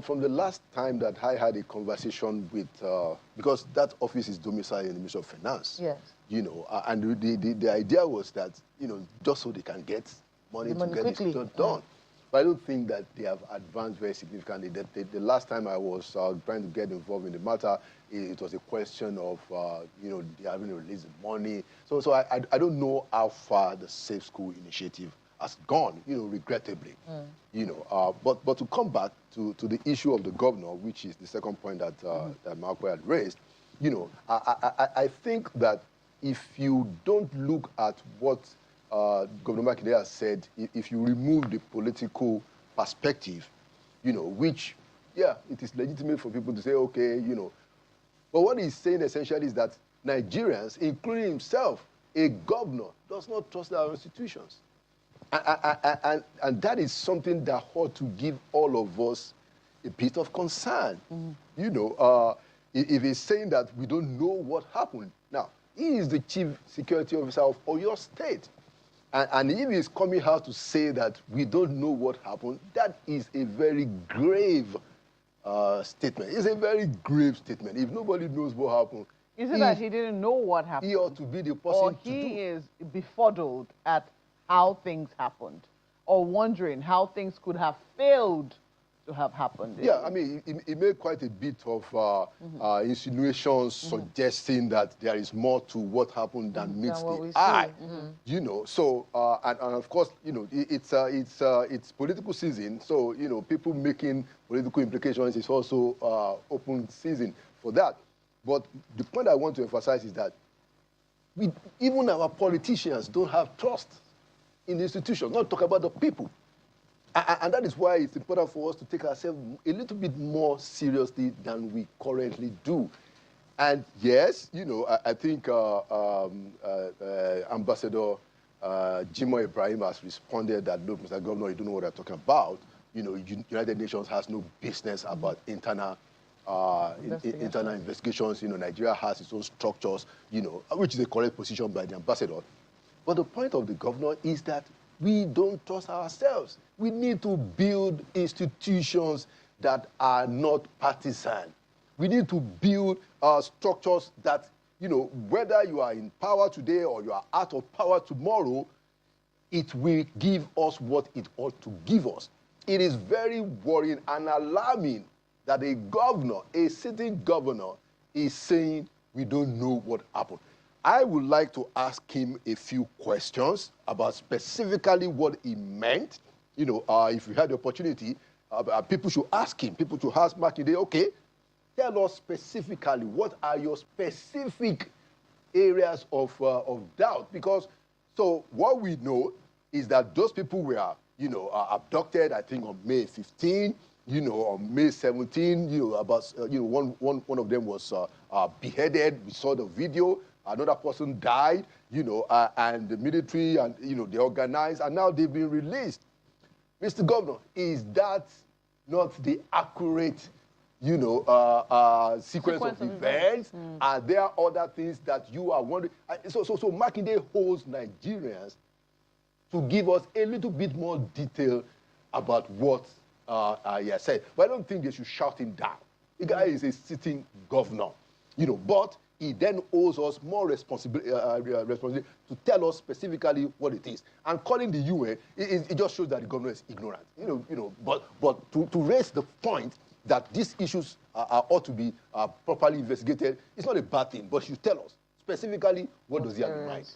from the last time that I had a conversation with, because that office is domiciled in the Ministry of Finance. Yes. You know, and the idea was that, you know, just so they can get money to get quickly. this done. But I don't think that they have advanced very significantly. The last time I was trying to get involved in the matter, it was a question of, you know, they haven't released the money. So I don't know how far the Safe School initiative has gone, you know, regrettably. You know, but to come back to the issue of the governor, which is the second point that, that Marco had raised, you know, I think that if you don't look at what Governor Makinde has said, if you remove the political perspective, you know, which, yeah, it is legitimate for people to say, okay, you know, but what he's saying essentially is that Nigerians, including himself, a governor, does not trust our institutions. And that is something that ought to give all of us a bit of concern. You know, if he's saying that we don't know what happened. Now, he is the chief security officer of Oyo State. And if he's coming out to say that we don't know what happened, that is a very grave statement. It's a very grave statement. If nobody knows what happened, is it that he didn't know what happened? He ought to be the person or to do. he is befuddled at how things happened, or wondering how things could have failed to have happened. Yeah, I mean, he made quite a bit of insinuations suggesting that there is more to what happened than meets the eye. You know, so, and of course, you know, it's political season, so, you know, people making political implications is also open season for that. But the point I want to emphasize is that even our politicians don't have trust in the institution, not talk about the people. And that is why it's important for us to take ourselves a little bit more seriously than we currently do. And yes, you know, I think Ambassador Jimoh Ibrahim has responded that, look, Mr. Governor, you don't know what I'm talking about. You know, United Nations has no business about internal investigations. You know, Nigeria has its own structures, you know, which is a correct position by the ambassador. But the point of the governor is that we don't trust ourselves. We need to build institutions that are not partisan. We need to build structures that, you know, whether you are in power today or you are out of power tomorrow, it will give us what it ought to give us. It is very worrying and alarming that a governor, a sitting governor, is saying we don't know what happened. I would like to ask him a few questions about specifically what he meant. You know, if we had the opportunity, people should ask him. People should ask Makinde, okay, tell us specifically what are your specific areas of doubt. Because, so what we know is that those people were, you know, abducted, I think, on May 15, you know, on May 17, you know, about, you know, one of them was beheaded. We saw the video. Another person died, you know, and the military and, you know, they organized, and now they've been released. Mr. Governor, is that not the accurate, you know, sequence of events? Are there other things that you are wondering? So Makinde holds Nigerians to give us a little bit more detail about what he has said. But I don't think they should shout him down. The guy is a sitting governor, you know, but he then owes us more responsibility to tell us specifically what it is. And calling the UN, it just shows that the government is ignorant. You know, but to raise the point that these issues ought to be properly investigated, it's not a bad thing, but you tell us specifically what does he have in mind.